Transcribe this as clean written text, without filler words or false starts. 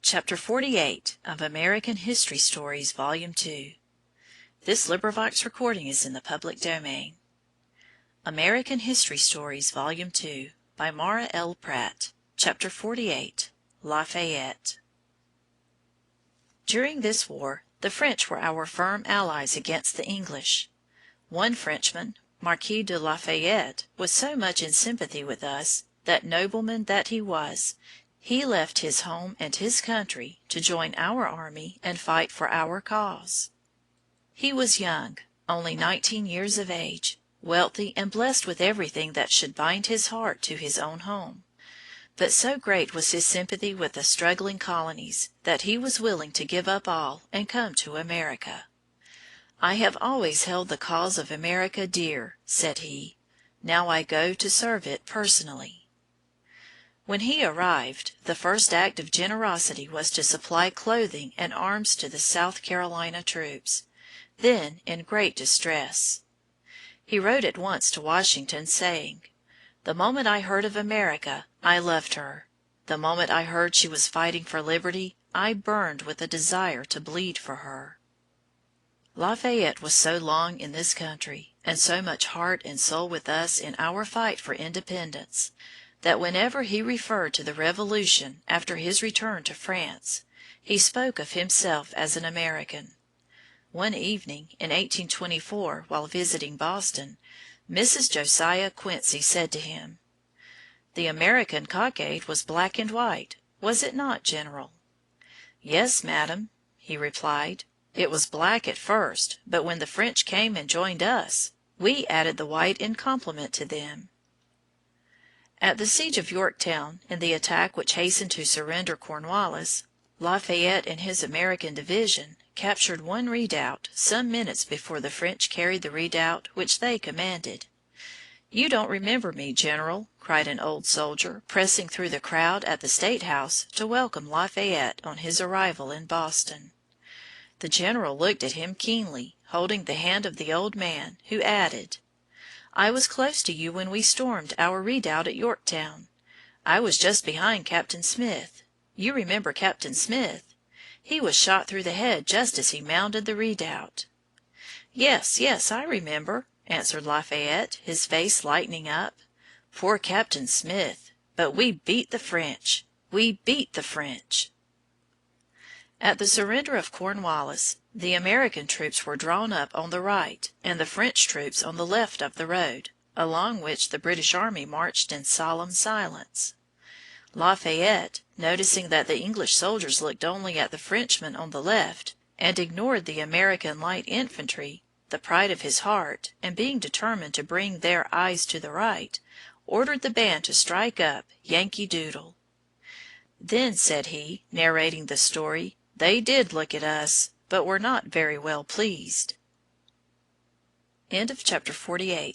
Chapter 48 of American History Stories, Volume 2. This recording is in the public domain. American History Stories, Volume 2, by Mara L. Pratt. Chapter 48, Lafayette. During this war, the French were our firm allies against the English. One Frenchman, Marquis de Lafayette, was so much in sympathy with us that, nobleman that he was, he left his home and his country to join our army and fight for our cause. He was young, only 19 years of age, wealthy and blessed with everything that should bind his heart to his own home. But so great was his sympathy with the struggling colonies that he was willing to give up all and come to America. "I have always held the cause of America dear," said he. "Now I go to serve it personally." When he arrived, the first act of generosity was to supply clothing and arms to the South Carolina troops, then in great distress. He wrote at once to Washington, saying, "The moment I heard of America, I loved her. The moment I heard she was fighting for liberty, I burned with a desire to bleed for her." Lafayette was so long in this country, and so much heart and soul with us in our fight for independence, that whenever he referred to the Revolution after his return to France, he spoke of himself as an American. One evening, in 1824, while visiting Boston, Mrs. Josiah Quincy said to him, "The American cockade was black and white, was it not, General?" "Yes, madam," he replied. "It was black at first, but when the French came and joined us, we added the white in compliment to them." At the siege of Yorktown, in the attack which hastened to surrender Cornwallis, Lafayette and his American division captured one redoubt some minutes before the French carried the redoubt which they commanded. "You don't remember me, General," cried an old soldier, pressing through the crowd at the State House to welcome Lafayette on his arrival in Boston. The General looked at him keenly, holding the hand of the old man, who added, "I was close to you when we stormed our redoubt at Yorktown. I was just behind Captain Smith. You remember Captain Smith? He was shot through the head just as he mounted the redoubt." "Yes, yes, I remember," answered Lafayette, his face lightening up. "Poor Captain Smith! But we beat the French! We beat the French!" At the surrender of Cornwallis, the American troops were drawn up on the right and the French troops on the left of the road, along which the British army marched in solemn silence. Lafayette, noticing that the English soldiers looked only at the Frenchmen on the left, and ignored the American light infantry, the pride of his heart, and being determined to bring their eyes to the right, ordered the band to strike up "Yankee Doodle." "Then," said he, narrating the story, "they did look at us, but were not very well pleased." Chapter 49.